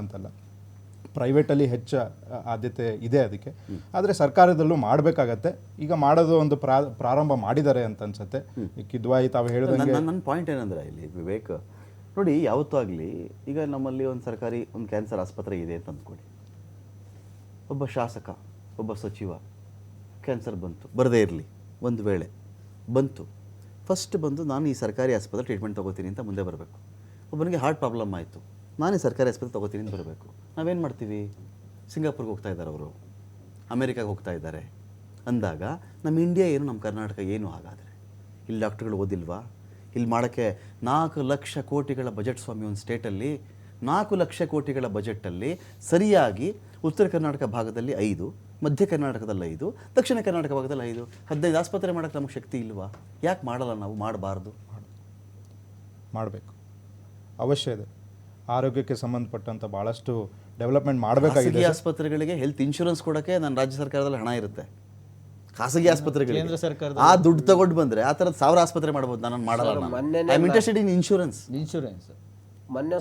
ಅಂತಲ್ಲ, ಪ್ರೈವೇಟಲ್ಲಿ ಹೆಚ್ಚು ಆದ್ಯತೆ ಇದೆ ಅದಕ್ಕೆ. ಆದರೆ ಸರ್ಕಾರದಲ್ಲೂ ಮಾಡಬೇಕಾಗತ್ತೆ. ಈಗ ಮಾಡೋದು ಒಂದು ಪ್ರಾರಂಭ ಮಾಡಿದ್ದಾರೆ ಅಂತ ಅನ್ಸುತ್ತೆ. ಕಿದ್ವಾಯಿ ತಾವು ಹೇಳಿದಂಗೆ ನನ್ನ ಪಾಯಿಂಟ್ ಏನಂದರೆ ಇಲ್ಲಿ ವಿವೇಕ್ ನೋಡಿ, ಯಾವತ್ತೂ ಆಗಲಿ ಈಗ ನಮ್ಮಲ್ಲಿ ಒಂದು ಸರ್ಕಾರಿ ಒಂದು ಕ್ಯಾನ್ಸರ್ ಆಸ್ಪತ್ರೆ ಇದೆ ಅಂತ ಅಂದ್ಕೊಳ್ಳಿ. ಒಬ್ಬ ಶಾಸಕ, ಒಬ್ಬ ಸಚಿವ ಕ್ಯಾನ್ಸರ್ ಬಂತು, ಬರದೇ ಇರಲಿ, ಒಂದು ವೇಳೆ ಬಂತು, ಫಸ್ಟ್ ಬಂದು ನಾನು ಈ ಸರ್ಕಾರಿ ಆಸ್ಪತ್ರೆ ಟ್ರೀಟ್ಮೆಂಟ್ ತೊಗೋತೀನಿ ಅಂತ ಮುಂದೆ ಬರಬೇಕು. ಒಬ್ಬನಿಗೆ ಹಾರ್ಟ್ ಪ್ರಾಬ್ಲಮ್ ಆಯಿತು, ನಾನು ಈ ಸರ್ಕಾರಿ ಆಸ್ಪತ್ರೆ ತೊಗೋತೀನಿ ಅಂತ ಬರಬೇಕು. ನಾವೇನು ಮಾಡ್ತೀವಿ? ಸಿಂಗಾಪುರ್ಗೆ ಹೋಗ್ತಾ ಇದ್ದಾರೆ ಅವರು, ಅಮೇರಿಕಾಗೆ ಹೋಗ್ತಾ ಇದ್ದಾರೆ ಅಂದಾಗ ನಮ್ಮ ಇಂಡಿಯಾ ಏನು, ನಮ್ಮ ಕರ್ನಾಟಕ ಏನು? ಹಾಗಾದರೆ ಇಲ್ಲಿ ಡಾಕ್ಟ್ರುಗಳು ಓದಿಲ್ವಾ? ಇಲ್ಲಿ ಮಾಡೋಕ್ಕೆ 4 ಲಕ್ಷ ಕೋಟಿಗಳ ಬಜೆಟ್ ಸ್ವಾಮಿ ಒಂದು ಸ್ಟೇಟಲ್ಲಿ. 4 ಲಕ್ಷ ಕೋಟಿಗಳ ಬಜೆಟಲ್ಲಿ ಸರಿಯಾಗಿ ಉತ್ತರ ಕರ್ನಾಟಕ ಭಾಗದಲ್ಲಿ 5, ಮಧ್ಯ ಕರ್ನಾಟಕದಲ್ಲಿ 5, ದಕ್ಷಿಣ ಕರ್ನಾಟಕ ಭಾಗದಲ್ಲಿ 5, 15 ಆಸ್ಪತ್ರೆ ಮಾಡೋಕ್ಕೆ ನಮಗೆ ಶಕ್ತಿ ಇಲ್ವಾ? ಯಾಕೆ ಮಾಡಲ್ಲ ನಾವು? ಮಾಡಬಾರ್ದು? ಮಾಡಬೇಕು, ಅವಶ್ಯ ಇದೆ. ಆರೋಗ್ಯಕ್ಕೆ ಸಂಬಂಧಪಟ್ಟಂಥ ಭಾಳಷ್ಟು ಡೆವಲಪ್ಮೆಂಟ್ ಮಾಡಬೇಕಾಗಿದೆ. ಆಸ್ಪತ್ರೆಗಳಿಗೆ ಹೆಲ್ತ್ ಇನ್ಶೂರೆನ್ಸ್ ಕೊಡೋಕ್ಕೆ ನನ್ನ ರಾಜ್ಯ ಸರ್ಕಾರದಲ್ಲಿ ಹಣ ಇರುತ್ತೆ. ಖಾಸಗಿ ಆಸ್ಪತ್ರೆಗಳಿಗೆ ಕೇಂದ್ರ ಸರ್ಕಾರ ಆ ದುಡ್ಡು ತಗೊಂಡು ಬಂದರೆ ಆ ಥರದ 1000 ಆಸ್ಪತ್ರೆ ಮಾಡ್ಬೋದು. ನಾನು ಮಾಡಲ್ಲ. I am interested in insurance,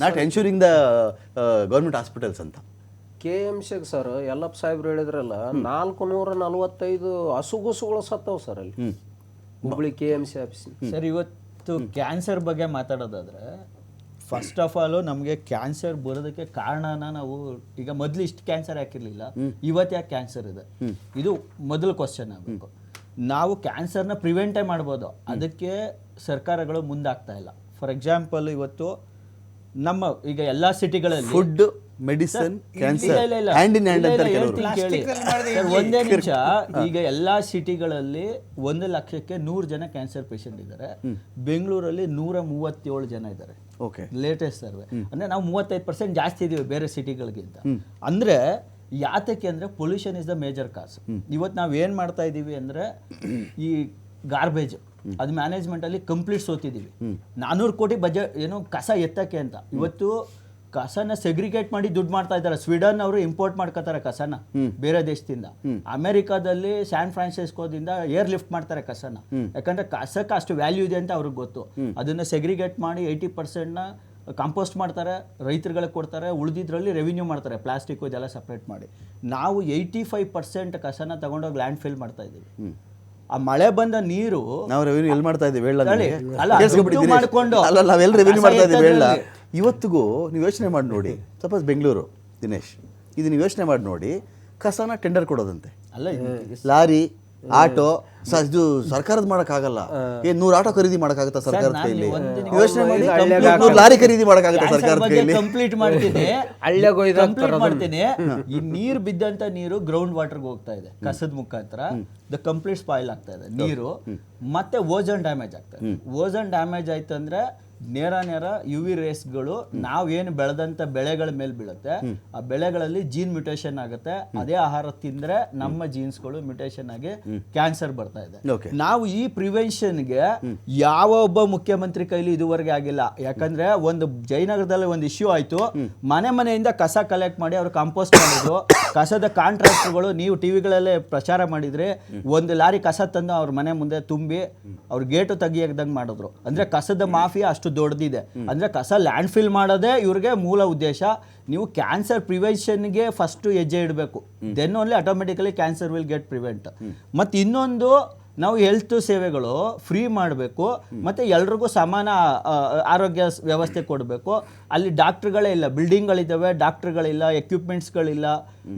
not ensuring the government hospitals ಅಂತ. KMCಗೆ ಸರ್ ಯಲ್ಲಪ್ಪ ಸಾಹೇಬ್ರು ಹೇಳಿದ್ರಲ್ಲ, 445 ಹಸುಗುಸುಗಳು ಸತ್ತವು ಸರ್ ಅಲ್ಲಿ ಹುಬ್ಳಿ KMC ಆಫೀಸ್. ಸರ್, ಇವತ್ತು ಕ್ಯಾನ್ಸರ್ ಬಗ್ಗೆ ಮಾತಾಡೋದಾದ್ರೆ, ಫಸ್ಟ್ ಆಫ್ ಆಲ್ ನಮಗೆ ಕ್ಯಾನ್ಸರ್ ಬರೋದಕ್ಕೆ ಕಾರಣನ ನಾವು ಈಗ ಮೊದಲು ಇಷ್ಟು ಕ್ಯಾನ್ಸರ್ ಯಾಕಿರಲಿಲ್ಲ, ಇವತ್ತು ಯಾಕೆ ಕ್ಯಾನ್ಸರ್ ಇದೆ? ಇದು ಮೊದಲು ಕ್ವಶನ್ ಆಗಬೇಕು. ನಾವು ಕ್ಯಾನ್ಸರ್ನ ಪ್ರಿವೆಂಟೇ ಮಾಡ್ಬೋದು, ಅದಕ್ಕೆ ಸರ್ಕಾರಗಳು ಮುಂದಾಗ್ತಾ ಇಲ್ಲ. ಫಾರ್ ಎಕ್ಸಾಂಪಲ್, ಇವತ್ತು ನಮ್ಮ ಈಗ ಎಲ್ಲ ಸಿಟಿಗಳಲ್ಲಿ food, medicine, cancer hand in hand ಅಂತ ಒಂದೇ ನಿಮಿಷ. ಈಗ ಎಲ್ಲಾ ಸಿಟಿಗಳಲ್ಲಿ 1 ಲಕ್ಷಕ್ಕೆ 100 ಜನ ಕ್ಯಾನ್ಸರ್ ಪೇಷಂಟ್ ಇದ್ದಾರೆ. ಬೆಂಗಳೂರಲ್ಲಿ 137 ಜನ ಇದ್ದಾರೆ. ಓಕೆ, ಲೇಟೆಸ್ಟ್ ಸರ್ವೆ ಅಂದ್ರೆ ನಾವು 35% ಜಾಸ್ತಿ ಇದೀವಿ ಬೇರೆ ಸಿಟಿಗಳಿಗಿಂತ. ಅಂದ್ರೆ ಯಾತಕ್ಕೆ ಅಂದ್ರೆ pollution is the major cause. ಇವತ್ತು ನಾವು ಏನ್ ಮಾಡ್ತಾ ಇದೀವಿ ಅಂದ್ರೆ, ಈ ಗಾರ್ಬೇಜ್ ಅದು ಮ್ಯಾನೇಜ್ಮೆಂಟ್ ಅಲ್ಲಿ ಕಂಪ್ಲೀಟ್ ಸೋತಿದೀವಿ. 400 ಕೋಟಿ ಬಜೆಟ್ ಏನು ಕಸ ಎತ್ತಕ್ಕೆ ಅಂತ. ಇವತ್ತು ಕಸನ ಸೆಗ್ರಿಗೇಟ್ ಮಾಡಿ ದುಡ್ಡು ಮಾಡ್ತಾ ಇದ್ದಾರೆ. ಸ್ವೀಡನ್ ಅವರು ಇಂಪೋರ್ಟ್ ಮಾಡ್ಕೋತಾರೆ ಕಸನ ಬೇರೆ ದೇಶದಿಂದ. ಅಮೆರಿಕಾದಲ್ಲಿ ಸ್ಯಾನ್ ಫ್ರಾನ್ಸಿಸ್ಕೋದಿಂದ ಏರ್ ಲಿಫ್ಟ್ ಮಾಡ್ತಾರೆ ಕಸನ, ಯಾಕಂದ್ರೆ ಕಸಕ್ಕೆ ಅಷ್ಟು ವ್ಯಾಲ್ಯೂ ಇದೆ ಅಂತ ಅವ್ರಿಗೆ ಗೊತ್ತು. ಅದನ್ನ ಸೆಗ್ರಿಗೇಟ್ ಮಾಡಿ 80% ಕಾಂಪೋಸ್ಟ್ ಮಾಡ್ತಾರೆ, ರೈತರುಗಳಿಗೆ ಕೊಡ್ತಾರೆ, ಉಳಿದಿದ್ರಲ್ಲಿ ರೆವಿನ್ಯೂ ಮಾಡ್ತಾರೆ, ಪ್ಲಾಸ್ಟಿಕ್ ಇದೆಲ್ಲ ಸಪ್ರೇಟ್ ಮಾಡಿ. ನಾವು 85% ಕಸನ ತಗೊಂಡೋಗಿ ಲ್ಯಾಂಡ್ ಫಿಲ್ ಮಾಡ್ತಾ ಇದ್ದೀವಿ. ಆ ಮಳೆ ಬಂದ ನೀರು ನಾವು ರೆವಿನ್ಯೂ ಎಲ್ಲಿ ಮಾಡ್ತಾ ಇದ್ದೀವಿ ಹೇಳ? ಮಾಡ್ಕೊಂಡು ನಾವೆಲ್ಲ ರೆವಿನ್ಯೂ ಮಾಡ್ತಾ ಇದ್ದೀವಿ ಹೇಳ. ಇವತ್ತಿಗೂ ನೀವು ಯೋಚನೆ ಮಾಡಿ ನೋಡಿ, ಸಪೋಸ್ ಬೆಂಗಳೂರು, ದಿನೇಶ್, ಇದು ನೀವು ಯೋಚನೆ ಮಾಡಿ ನೋಡಿ, ಕಸನ ಟೆಂಡರ್ ಕೊಡೋದಂತೆ. ಅಲ್ಲ, ಲಾರಿ, ಆಟೋ, ಇದು ಸರ್ಕಾರದ ಮಾಡೋಕ್ಕಾಗಲ್ಲ. 100 ಆಟೋ ಖರೀದಿ ಮಾಡೋಕ್ಕಾಗತ್ತಾ ಸರ್ಕಾರದ ಕೈಯಲ್ಲಿ? ಯೋಚನೆ ಮಾಡಿ, 100 ಲಾರಿ ಖರೀದಿ ಮಾಡೋಕ್ಕಾಗತ್ತಾ ಸರ್ಕಾರದ ಕೈಯಲ್ಲಿ? ಕಂಪ್ಲೀಟ್ ಮಾಡ್ತೀನಿ. ಈ ನೀರು ಬಿದ್ದಂತ ನೀರು ಗ್ರೌಂಡ್ ವಾಟರ್ಗೆ ಹೋಗ್ತಾ ಇದೆ ಕಸದ ಮುಖಾಂತರ. ದ ಕಂಪ್ಲೀಟ್ ಸ್ಪಾಯಿಲ್ ಆಗ್ತಾ ಇದೆ ನೀರು. ಮತ್ತೆ ಓಝೋನ್ ಡ್ಯಾಮೇಜ್ ಆಗ್ತಾ ಇದೆ. ಓಝೋನ್ ಡ್ಯಾಮೇಜ್ ಆಯ್ತು ಅಂದ್ರೆ ನೇರ UV ರೇಸ್ಗಳು ನಾವೇನು ಬೆಳೆದಂತ ಬೆಳೆಗಳ ಮೇಲೆ ಬೀಳುತ್ತೆ. ಆ ಬೆಳೆಗಳಲ್ಲಿ ಜೀನ್ ಮ್ಯೂಟೇಷನ್ ಆಗುತ್ತೆ. ಅದೇ ಆಹಾರ ತಿಂದ್ರೆ ನಮ್ಮ ಜೀನ್ಸ್ಗಳು ಮ್ಯೂಟೇಷನ್ ಆಗಿ ಕ್ಯಾನ್ಸರ್ ಬರ್ತಾ ಇದೆ. ನಾವು ಈ ಪ್ರಿವೆನ್ಷನ್ಗೆ ಯಾವ ಒಬ್ಬ ಮುಖ್ಯಮಂತ್ರಿ ಕೈಲಿ ಇದುವರೆಗೆ ಆಗಿಲ್ಲ. ಯಾಕಂದ್ರೆ ಒಂದು ಜಯನಗರದಲ್ಲಿ ಒಂದು ಇಶ್ಯೂ ಆಯ್ತು. ಮನೆಯಿಂದ ಕಸ ಕಲೆಕ್ಟ್ ಮಾಡಿ ಅವ್ರು ಕಾಂಪೋಸ್ಟ್ ಮಾಡಿದ್ರು. ಕಸದ ಕಾಂಟ್ರಾಕ್ಟರ್ಗಳು, ನೀವು ಟಿವಿಗಳಲ್ಲೇ ಪ್ರಚಾರ ಮಾಡಿದ್ರೆ, 1 ಲಾರಿ ಕಸ ತಂದು ಅವ್ರ ಮನೆ ಮುಂದೆ ತುಂಬಿ ಅವ್ರ ಗೇಟು ತೆಗಿಯದಂಗೆ ಮಾಡಿದ್ರು. ಅಂದ್ರೆ ಕಸದ ಮಾಫಿಯಾ ಅಷ್ಟು ದೊಡ್ಡದಿದೆ. ಅಂದ್ರೆ ಕಸ ಲ್ಯಾಂಡ್ ಫಿಲ್ ಮಾಡೋದೇ ಇವ್ರಿಗೆ ಮೂಲ ಉದ್ದೇಶ. ನೀವು ಕ್ಯಾನ್ಸರ್ ಪ್ರಿವೆನ್ಷನ್ಗೆ ಫಸ್ಟ್ ಹೆಜ್ಜೆ ಇಡಬೇಕು, then only automatically cancer will get prevent. ಮತ್ತು ಇನ್ನೊಂದು, ನಾವು ಹೆಲ್ತ್ ಸೇವೆಗಳು ಫ್ರೀ ಮಾಡಬೇಕು, ಮತ್ತು ಎಲ್ರಿಗೂ ಸಮಾನ ಆರೋಗ್ಯ ವ್ಯವಸ್ಥೆ ಕೊಡಬೇಕು. ಅಲ್ಲಿ ಡಾಕ್ಟ್ರುಗಳೇ ಇಲ್ಲ, ಬಿಲ್ಡಿಂಗ್ಗಳಿದ್ದಾವೆ, ಡಾಕ್ಟ್ರುಗಳಿಲ್ಲ, ಎಕ್ವಿಪ್ಮೆಂಟ್ಸ್ಗಳಿಲ್ಲ.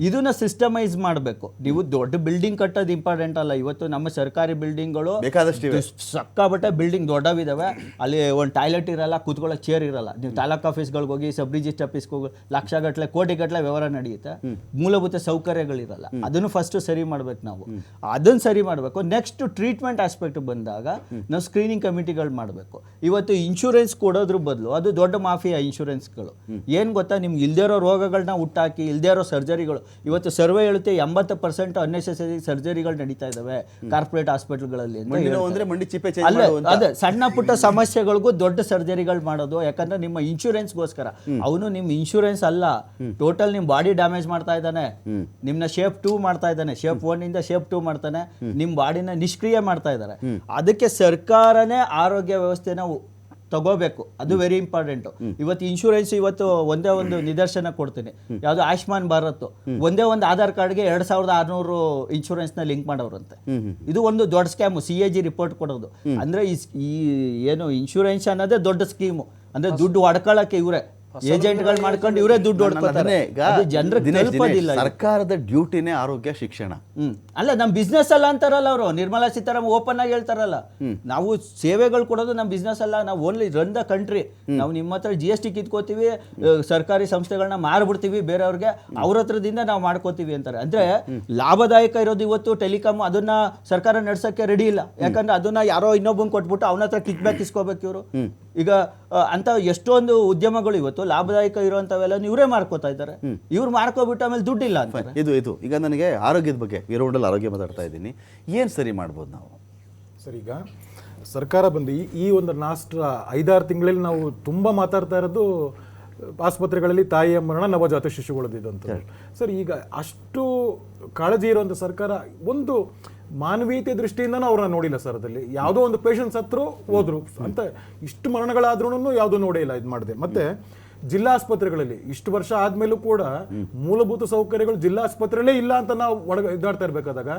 ಇದನ್ನ ಸಿಸ್ಟಮೈಸ್ ಮಾಡಬೇಕು. ನೀವು ದೊಡ್ಡ ಬಿಲ್ಡಿಂಗ್ ಕಟ್ಟೋದು ಇಂಪಾರ್ಟೆಂಟ್ ಅಲ್ಲ. ಇವತ್ತು ನಮ್ಮ ಸರ್ಕಾರಿ ಬಿಲ್ಡಿಂಗ್ಗಳು ಸಕ್ಕಾಬಟ್ಟೆ ಬಿಲ್ಡಿಂಗ್ ದೊಡ್ಡವಿದ್ದಾವೆ. ಅಲ್ಲಿ ಒಂದು ಟಾಯ್ಲೆಟ್ ಇರಲ್ಲ, ಕೂತ್ಕೊಳ್ಳೋಕೆ ಚೇರ್ ಇರಲ್ಲ. ನೀವು ತಾಲೂಕ್ ಆಫೀಸ್ಗಳಿಗೆ ಹೋಗಿ, ಸಬ್ ರಿಜಿಸ್ಟರ್ ಆಫೀಸ್ಗೆ ಹೋಗಿ, ಲಕ್ಷಗಟ್ಟಲೆ ಕೋಟಿಗಟ್ಟಲೆ ವ್ಯವಹಾರ ನಡೆಯುತ್ತೆ, ಮೂಲಭೂತ ಸೌಕರ್ಯಗಳಿರಲ್ಲ. ಅದನ್ನು ಫಸ್ಟ್ ಸರಿ ಮಾಡ್ಬೇಕು ನಾವು. ಅದನ್ನು ಸರಿ ಮಾಡಬೇಕು. ನೆಕ್ಸ್ಟ್ ಟ್ರೀಟ್ಮೆಂಟ್ ಆಸ್ಪೆಕ್ಟ್ ಬಂದಾಗ ನಾವು ಸ್ಕ್ರೀನಿಂಗ್ ಕಮಿಟಿಗಳು ಮಾಡಬೇಕು. ಇವತ್ತು ಇನ್ಶೂರೆನ್ಸ್ ಕೊಡೋದ್ರ ಬದಲು ಅದು ದೊಡ್ಡ ಮಾಫಿಯಾ ಇನ್ಶೂರೆನ್ಸ್ಗಳು. ಏನು ಗೊತ್ತಾ, ನಿಮ್ಗೆ ಇಲ್ದೇ ಇರೋ ರೋಗಗಳನ್ನ ಹುಟ್ಟಾಕಿ, ಇಲ್ದೇ ಇರೋ ಸರ್ಜರಿಗಳು. ಇವತ್ತು ಸರ್ವೆ ಹೇಳುತ್ತೆ 80% ಅನ್ನೆಸೆಸರಿ ಸರ್ಜರಿಗಳು ನಡೀತಾ ಇದಾವೆ ಕಾರ್ಪೊರೇಟ್ ಹಾಸ್ಪಿಟಲ್ಗಳಲ್ಲಿ. ಅದೇ ಸಣ್ಣ ಪುಟ್ಟ ಸಮಸ್ಯೆಗಳಿಗೂ ದೊಡ್ಡ ಸರ್ಜರಿಗಳು ಮಾಡೋದು. ಯಾಕಂದ್ರೆ ನಿಮ್ಮ ಇನ್ಶೂರೆನ್ಸ್ಗೋಸ್ಕರ. ಅವನು ನಿಮ್ಮ ಇನ್ಶೂರೆನ್ಸ್ ಅಲ್ಲ, ಟೋಟಲ್ ನಿಮ್ ಬಾಡಿ ಡ್ಯಾಮೇಜ್ ಮಾಡ್ತಾ ಇದ್ದಾನೆ, ನಿಮ್ನ ಶೇಪ್ 2 ಮಾಡ್ತಾ ಇದ್ದಾನೆ, ಶೇಪ್ 1 ಇಂದ ಶೇಪ್ 2 ಮಾಡ್ತಾನೆ, ನಿಮ್ ಬಾಡಿನ ನಿಷ್ಕ್ರಿಯ ಮಾಡ್ತಾ ಇದ್ದಾರೆ. ಅದಕ್ಕೆ ಸರ್ಕಾರನೇ ಆರೋಗ್ಯ ವ್ಯವಸ್ಥೆನ ತಗೋಬೇಕು, ಅದು ವೆರಿ ಇಂಪಾರ್ಟೆಂಟು. ಇವತ್ತು ಇನ್ಶೂರೆನ್ಸ್ ಇವತ್ತು ಒಂದೇ ಒಂದು ನಿದರ್ಶನ ಕೊಡ್ತೀನಿ, ಯಾವುದು ಆಯುಷ್ಮಾನ್ ಭಾರತ್, ಒಂದೇ ಒಂದು ಆಧಾರ್ ಕಾರ್ಡ್ಗೆ 2600 ಇನ್ಶೂರೆನ್ಸ್ನ ಲಿಂಕ್ ಮಾಡೋರಂತೆ. ಇದು ಒಂದು ದೊಡ್ಡ ಸ್ಕ್ಯಾಮು, CAG ರಿಪೋರ್ಟ್ ಕೊಡೋದು. ಅಂದರೆ ಈ ಏನು ಇನ್ಶೂರೆನ್ಸ್ ಅನ್ನೋದೇ ದೊಡ್ಡ ಸ್ಕೀಮು, ಅಂದರೆ ದುಡ್ಡು ಹೊಡ್ಕೊಳ್ಳೋಕ್ಕೆ ಇವರೇ ಏಜೆಂಟ್ಗಳು ಮಾಡ್ಕೊಂಡು ಇವರೇ ದುಡ್ಡು ಹೊಡ್ಕೊತಾರೆ. ಜನರಿಗೆ ತಲುಪೋದಿಲ್ಲ. ಸರ್ಕಾರದ ಡ್ಯೂಟಿನೇ ಆರೋಗ್ಯ ಶಿಕ್ಷಣ. ಅಲ್ಲ, ನಮ್ಮ ಬಿಸ್ನೆಸ್ ಅಲ್ಲ ಅಂತಾರಲ್ಲ ಅವರು, ನಿರ್ಮಲಾ ಸೀತಾರಾಮನ್ ಓಪನ್ ಆಗಿ ಹೇಳ್ತಾರಲ್ಲ, ನಾವು ಸೇವೆಗಳು ಕೊಡೋದು ನಮ್ಮ ಬಿಸ್ನೆಸ್ ಅಲ್ಲ, ನಾವು ಓನ್ಲಿ ರನ್ ದ ಕಂಟ್ರಿ. ನಾವು ನಿಮ್ಮ ಹತ್ರ GST ಕಿತ್ಕೋತೀವಿ, ಸರ್ಕಾರಿ ಸಂಸ್ಥೆಗಳನ್ನ ಮಾರ್ಬಿಡ್ತೀವಿ ಬೇರೆಯವ್ರಿಗೆ, ಅವ್ರ ಹತ್ರದಿಂದ ನಾವು ಮಾಡ್ಕೋತೀವಿ ಅಂತಾರೆ. ಅಂದ್ರೆ ಲಾಭದಾಯಕ ಇರೋದು ಇವತ್ತು ಟೆಲಿಕಾಮ್, ಅದನ್ನ ಸರ್ಕಾರ ನಡ್ಸಕ್ಕೆ ರೆಡಿ ಇಲ್ಲ. ಯಾಕಂದ್ರೆ ಅದನ್ನ ಯಾರೋ ಇನ್ನೊಬ್ಬಂಗೆ ಕೊಟ್ಬಿಟ್ಟು ಅವನ ಹತ್ರ ಕಿಕ್ ಬ್ಯಾಕ್ ಇಸ್ಕೋಬೇಕು ಇವರು. ಈಗ ಅಂತ ಎಷ್ಟೊಂದು ಉದ್ಯಮಗಳು ಇವತ್ತು ಲಾಭದಾಯಕ ಇರುವಂತವೆಲ್ಲ ಇವರೇ ಮಾರ್ಕೋತಾ ಇದ್ದಾರೆ. ಇವ್ರು ಮಾರ್ಕೋಬಿಟ್ಟು ಆಮೇಲೆ ದುಡ್ಡಿಲ್ಲ ಅಂತಾರೆ. ಇದು ಈಗ ನನಗೆ ಆರೋಗ್ಯದ ಬಗ್ಗೆ ವೀರೌಂಡಲ್ಲಿ ಆರೋಗ್ಯ ಮಾತಾಡ್ತಾ ಇದ್ದೀನಿ, ಏನು ಸರಿ ಮಾಡ್ಬೋದು ನಾವು? ಸರ್, ಈಗ ಸರ್ಕಾರ ಬಂದು ಈ ಒಂದು ಲಾಸ್ಟ್ 5-6 ತಿಂಗಳಲ್ಲಿ ನಾವು ತುಂಬ ಮಾತಾಡ್ತಾ ಇರೋದು ಆಸ್ಪತ್ರೆಗಳಲ್ಲಿ ತಾಯಿಯ ಮರಣ, ನವಜಾತ ಶಿಶುಗಳದ್ದು ಅಂತ. ಸರ್, ಈಗ ಅಷ್ಟು ಕಾಳಜಿ ಇರುವಂಥ ಸರ್ಕಾರ ಒಂದು ಮಾನವೀಯತೆ ದೃಷ್ಟಿಯಿಂದನೂ ಅವ್ರನ್ನ ನೋಡಿಲ್ಲ ಸರ್. ಅದಲ್ಲಿ ಯಾವುದೋ ಒಂದು ಪೇಷಂಟ್ಸ್ ಹತ್ರ ಹೋದ್ರು ಅಂತ ಇಷ್ಟು ಮರಣಗಳಾದ್ರೂ ಯಾವುದೂ ನೋಡೇ ಇಲ್ಲ, ಇದು ಮಾಡಿದೆ. ಮತ್ತೆ ಜಿಲ್ಲಾ ಆಸ್ಪತ್ರೆಗಳಲ್ಲಿ ಇಷ್ಟು ವರ್ಷ ಆದ್ಮೇಲೂ ಕೂಡ ಮೂಲಭೂತ ಸೌಕರ್ಯಗಳು ಜಿಲ್ಲಾ ಆಸ್ಪತ್ರೆಯಲ್ಲೇ ಇಲ್ಲ ಅಂತ ನಾವು ಇದಾಡ್ತಾ ಇರ್ಬೇಕಾದಾಗ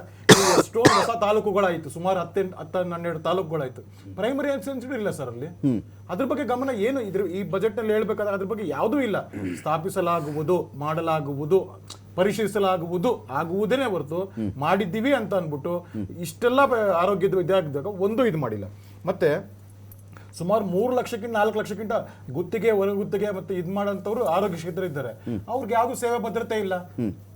ಎಷ್ಟೊಂದು ಹೊಸ ತಾಲೂಕುಗಳಾಯ್ತು, ಸುಮಾರು 10-12 ತಾಲೂಕುಗಳಾಯ್ತು. ಪ್ರೈಮರಿ ಹೆಲ್ತ್ ಸೆಂಟರ್ ಇಲ್ಲ ಸರ್ ಅಲ್ಲಿ. ಅದ್ರ ಬಗ್ಗೆ ಗಮನ ಏನು ಈ ಬಜೆಟ್ ನಲ್ಲಿ ಹೇಳ್ಬೇಕಾದ್ರೆ ಅದ್ರ ಬಗ್ಗೆ ಯಾವುದೂ ಇಲ್ಲ. ಸ್ಥಾಪಿಸಲಾಗುವುದು, ಮಾಡಲಾಗುವುದು, ಪರಿಶೀಲಿಸಲಾಗುವುದು, ಆಗುವುದೇನೆ ಹೊರತು ಮಾಡಿದ್ದೀವಿ ಅಂತ ಅಂದ್ಬಿಟ್ಟು ಇಷ್ಟೆಲ್ಲ ಆರೋಗ್ಯದ ಇದಾಗಿದ್ದಾಗ ಒಂದು ಇದು ಮಾಡಿಲ್ಲ. ಮತ್ತೆ ಸುಮಾರು 3 ಲಕ್ಷಕ್ಕಿಂತ 4 ಲಕ್ಷಕ್ಕಿಂತ ಗುತ್ತಿಗೆ, ಹೊರಗುತ್ತಿಗೆ ಮತ್ತೆ ಇದು ಮಾಡೋಂಥವ್ರು ಆರೋಗ್ಯ ಕ್ಷೇತ್ರ ಇದ್ದಾರೆ. ಅವ್ರಿಗೆ ಯಾವ್ದು ಸೇವಾ ಭದ್ರತೆ ಇಲ್ಲ.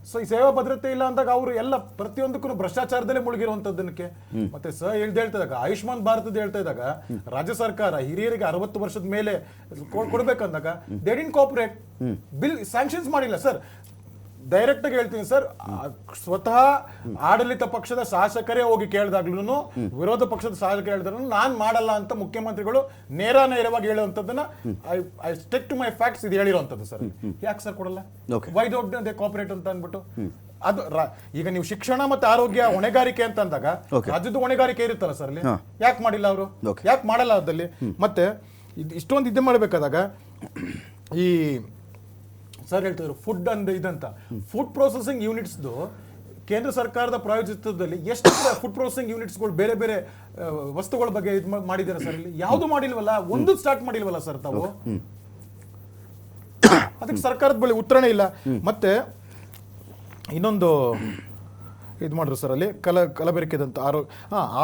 ಸೊ ಈ ಸೇವಾ ಭದ್ರತೆ ಇಲ್ಲ ಅಂದಾಗ ಅವರು ಎಲ್ಲ ಪ್ರತಿಯೊಂದಕ್ಕೂ ಭ್ರಷ್ಟಾಚಾರದಲ್ಲೇ ಮುಳುಗಿರುವಂತದ್ದಕ್ಕೆ. ಮತ್ತೆ ಹೇಳ್ತಿದಾಗ ಆಯುಷ್ಮಾನ್ ಭಾರತದ ಹೇಳ್ತಾ ಇದ್ದಾಗ ರಾಜ್ಯ ಸರ್ಕಾರ ಹಿರಿಯರಿಗೆ 60 ವರ್ಷದ ಮೇಲೆ ಕೊಡ್ಬೇಕಂದಾಗ they didn't cooperate. Bill sanctions ಮಾಡಿಲ್ಲ ಸರ್. ಡೈರೆಕ್ಟ್ ಆಗಿ ಹೇಳ್ತೀನಿ ಸರ್, ಸ್ವತಃ ಆಡಳಿತ ಪಕ್ಷದ ಶಾಸಕರೇ ಹೋಗಿ ಕೇಳಿದಾಗ್ಲೂ, ವಿರೋಧ ಪಕ್ಷದ ಶಾಸಕರು ಹೇಳಿದ್ರು ನಾನ್ ಮಾಡಲ್ಲ ಅಂತ ಮುಖ್ಯಮಂತ್ರಿಗಳು ನೇರವಾಗಿ ಹೇಳುವಂತದ್ದನ್ನ I stick to my facts ಇದು ಹೇಳಿರುವಂತದ್ದು ಸರ್. ಯಾಕೆ ಸರ್ ಕೊಡಲ್ಲ? ವೈ ಡೋಂಟ್ ದೇ ಕೋಆಪರೇಟ್ ಅಂತ ಅಂದ್ಬಿಟ್ಟು ಅದು ಈಗ ನೀವು ಶಿಕ್ಷಣ ಮತ್ತೆ ಆರೋಗ್ಯ ಹೊಣೆಗಾರಿಕೆ ಅಂತ ಅಂದಾಗ ರಾಜ್ಯದ ಹೊಣೆಗಾರಿಕೆ ಇರುತ್ತಲ್ಲ ಸರ್, ಅಲ್ಲಿ ಯಾಕೆ ಮಾಡಿಲ್ಲ ಅವರು? ಯಾಕೆ ಮಾಡಲ್ಲ ಅದಲ್ಲಿ? ಮತ್ತೆ ಇಷ್ಟೊಂದು ಇದೇ ಮಾಡಬೇಕಾದಾಗ ಈ ಸರ್ ಹೇಳ್ತಿದ್ರು ಫುಡ್ ಅಂಡ್ ಇದಂತ ಫುಡ್ ಪ್ರೊಸೆಸಿಂಗ್ ಯೂನಿಟ್ಸ್ದು ಕೇಂದ್ರ ಸರ್ಕಾರದ ಪ್ರಾಯೋಜಿತದಲ್ಲಿ ಎಷ್ಟು ಫುಡ್ ಪ್ರೊಸೆಸಿಂಗ್ ಯೂನಿಟ್ಸ್ಗಳು ಬೇರೆ ಬೇರೆ ವಸ್ತುಗಳ ಬಗ್ಗೆ ಇದು ಮಾಡಿದ್ದಾರೆ ಸರ್. ಇಲ್ಲಿ ಯಾವುದು ಮಾಡಿಲ್ವಲ್ಲ, ಒಂದು ಸ್ಟಾರ್ಟ್ ಮಾಡಿಲ್ವಲ್ಲ ಸರ್ ತಾವು. ಅದಕ್ಕೆ ಸರ್ಕಾರದ ಬಳಿ ಉತ್ತರನೇ ಇಲ್ಲ. ಮತ್ತೆ ಇನ್ನೊಂದು ಇದು ಮಾಡಿದ್ರು ಸರ್ ಅಲ್ಲಿ ಕಲಬೆರಕೆದಂತ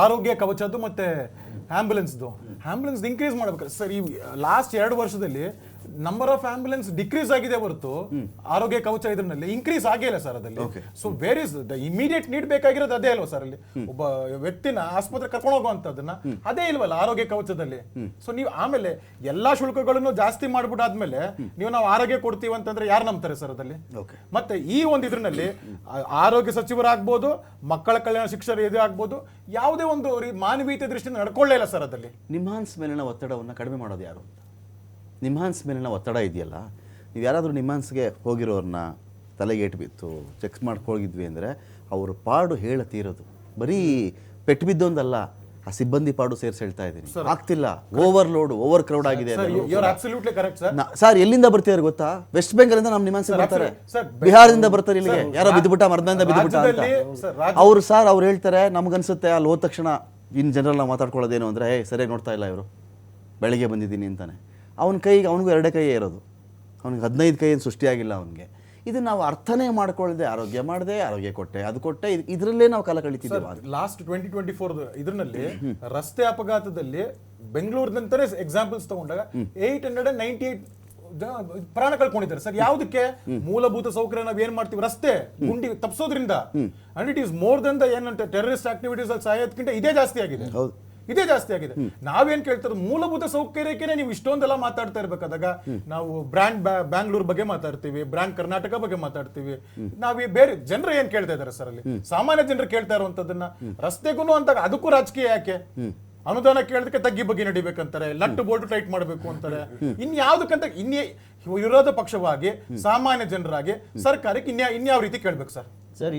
ಆರೋಗ್ಯ ಕವಚದ್ದು ಮತ್ತೆ ಆಂಬ್ಯುಲೆನ್ಸ್ ಇನ್ಕ್ರೀಸ್ ಮಾಡ್ಬೇಕು ಸರ್. ಈ ಲಾಸ್ಟ್ 2 ವರ್ಷದಲ್ಲಿ ನಂಬರ್ ಆಫ್ ಆಂಬ್ಯುಲೆನ್ಸ್ ಡಿಕ್ರೀಸ್ ಆಗಿದೆ ಹೊರತು ಆರೋಗ್ಯ ಕವಚ ಇದರಲ್ಲಿ ಇನ್ಕ್ರೀಸ್ ಆಗಿಲ್ಲ ಸರ್ ಅದಲ್ಲಿ. So where is the immediate need ಬೇಕಾಗಿರೋದು ಅದೇ ಅಲ್ವಾ ಸರ್ ಅಲ್ಲಿ? ಒಬ್ಬ ವ್ಯಕ್ತಿನ ಆಸ್ಪತ್ರೆ ಕರ್ಕೊಂಡು ಹೋಗುವಂತದನ್ನ ಅದೇ ಇಲ್ವಲ್ಲ ಆರೋಗ್ಯ ಕವಚದಲ್ಲಿ. ಸೊ ನೀವು ಆಮೇಲೆ ಎಲ್ಲಾ ಶುಲ್ಕಗಳನ್ನು ಜಾಸ್ತಿ ಮಾಡ್ಬಿಟ್ಟಾದ್ಮೇಲೆ ನಾವು ಆರೋಗ್ಯ ಕೊಡ್ತೀವಿ ಅಂತಂದ್ರೆ ಯಾರು ನಂಬ್ತಾರೆ ಸರ್ ಅದಲ್ಲಿ? ಮತ್ತೆ ಈ ಒಂದು ಇದ್ರಲ್ಲಿ ಆರೋಗ್ಯ ಸಚಿವರಾಗ್ಬೋದು, ಮಕ್ಕಳ ಕಲ್ಯಾಣ ಶಿಕ್ಷಣ ಇದು ಆಗ್ಬೋದು, ಯಾವುದೇ ಒಂದು ಮಾನವೀಯತೆ ದೃಷ್ಟಿಯಿಂದ ನಡ್ಕೊಳ್ಳೇ ಇಲ್ಲ ಸರ್ ಅದಲ್ಲಿ. ನಿಮ್ಹಾನ್ಸ್ ಮೇಲಿನ ಒತ್ತಡವನ್ನು ಕಡಿಮೆ ಮಾಡೋದು ಯಾರು? ನಿಮ್ಹಾನ್ಸ್ ಮೇಲಿನ ಒತ್ತಡ ಇದೆಯಲ್ಲ, ನೀವು ಯಾರಾದರೂ ನಿಮ್ಹಾನ್ಸ್ಗೆ ಹೋಗಿರೋರನ್ನ ತಲೆಗೆ ಏಟು ಬಿತ್ತು ಚೆಕ್ ಮಾಡ್ಕೊಳ್ಗಿದ್ವಿ ಅಂದರೆ ಅವ್ರ ಪಾಡು ಹೇಳತೀರೋದು ಬರೀ ಪೆಟ್ಟು ಬಿದ್ದೊಂದಲ್ಲ, ಆ ಸಿಬ್ಬಂದಿ ಪಾಡು ಸೇರಿಸಿ ಹೇಳ್ತಾ ಇದ್ದೀನಿ. ಆಗ್ತಿಲ್ಲ, ಓವರ್ ಕ್ರೌಡ್ ಆಗಿದೆ ಸರ್. ಎಲ್ಲಿಂದ ಬರ್ತಿದ್ದಾರೆ ಗೊತ್ತಾ? ವೆಸ್ಟ್ ಬೆಂಗಾಲ್ ಇಂದ ನಮ್ಮ ನಿಮ್ಹಾನ್ಸ್ ಬರ್ತಾರೆ, ಬಿಹಾರದಿಂದ ಬರ್ತಾರೆ ಇಲ್ಲಿಗೆ. ಯಾರೋ ಬಿದ್ದುಬಿಟ್ಟ, ಮರದಿಂದ ಬಿದ್ದುಬಿಟ್ಟ ಅಂತ ಅವ್ರು ಹೇಳ್ತಾರೆ. ನಮ್ಗನ್ಸುತ್ತೆ ಅಲ್ಲಿ ಹೋದ ತಕ್ಷಣ ಇನ್ ಜನರಲ್ ನಾವು ಮಾತಾಡ್ಕೊಳ್ಳೋದೇನು ಅಂದರೆ ಸರಿಯಾಗಿ ನೋಡ್ತಾ ಇಲ್ಲ ಇವರು, ಬೆಳಗ್ಗೆ ಬಂದಿದ್ದೀನಿ ಅಂತಾನೆ. ಅವನಿಗೂ 2 ಕೈ ಇರೋದು, ಅವ್ನಿಗೆ 15 ಕೈ ಏನು ಸೃಷ್ಟಿಯಾಗಿಲ್ಲ ಅವನಿಗೆ. ಇದು ನಾವು ಅರ್ಥನೇ ಮಾಡ್ಕೊಳ್ಳದೆ ಆರೋಗ್ಯ ಮಾಡಿದೆ, ಆರೋಗ್ಯ ಕೊಟ್ಟೆ, ಅದು ಕೊಟ್ಟೆ, ಇದರಲ್ಲೇ ನಾವು ಕಾಲ ಕಳಿತಿದ್ದೇವೆ. ಲಾಸ್ಟ್ 2024 ಇದರಲ್ಲಿ ರಸ್ತೆ ಅಪಘಾತದಲ್ಲಿ ಬೆಂಗಳೂರಿನಂತಾನೆ ಎಕ್ಸಾಂಪಲ್ಸ್ ತಗೊಂಡಾಗ 898 ಪ್ರಾಣ ಕಳ್ಕೊಂಡಿದ್ದಾರೆ ಸರ್. ಯಾವುದಕ್ಕೆ? ಮೂಲಭೂತ ಸೌಕರ್ಯ ನಾವ್ ಏನ್ ಮಾಡ್ತೀವಿ, ರಸ್ತೆ ಗುಂಡಿ ತಪ್ಪಿಸೋದ್ರಿಂದ. And it is more than the ಏನಂತ ಟೆರರಿಸ್ಟ್ ಆಕ್ಟಿವಿಟೀಸ್ ಅಲ್ಲಿ ಸಾಯೋದಕ್ಕಿಂತ ಇದೇ ಜಾಸ್ತಿ ಆಗಿದೆ. ನಾವೇನ್ ಕೇಳ್ತಾರೆ, ಮೂಲಭೂತ ಸೌಕರ್ಯಕ್ಕೆ ನೀವು ಇಷ್ಟೊಂದೆಲ್ಲ ಮಾತಾಡ್ತಾ ಇರ್ಬೇಕಾದಾಗ ನಾವು ಬ್ರ್ಯಾಂಡ್ ಬ್ಯಾಂಗ್ಳೂರ್ ಬಗ್ಗೆ ಮಾತಾಡ್ತೀವಿ, ಬ್ರ್ಯಾಂಡ್ ಕರ್ನಾಟಕ ಬಗ್ಗೆ ಮಾತಾಡ್ತೀವಿ. ನಾವ್ ಬೇರೆ ಜನರು ಏನ್ ಕೇಳ್ತಾ ಇದಾರೆ ಸರ್ ಅಲ್ಲಿ? ಸಾಮಾನ್ಯ ಜನರು ಕೇಳ್ತಾ ಇರುವಂತದನ್ನ ರಸ್ತೆಗೂ ಅಂತ ಅದಕ್ಕೂ ರಾಜಕೀಯ ಯಾಕೆ? ಅನುದಾನ ಕೇಳೋದಕ್ಕೆ ತಗ್ಗಿ ಬಗ್ಗೆ ನಡಿಬೇಕಂತಾರೆ, ನಟ್ಟು ಬೋಲ್ಟ್ ಟೈಟ್ ಮಾಡಬೇಕು ಅಂತಾರೆ. ಇನ್ಯಾವುದಕ್ಕಂತ ವಿರೋಧ ಪಕ್ಷವಾಗಿ ಸಾಮಾನ್ಯ ಜನರಾಗಿ ಸರ್ಕಾರಕ್ಕೆ ಇನ್ಯಾವ ರೀತಿ ಕೇಳ್ಬೇಕು ಸರ್? ಸರ್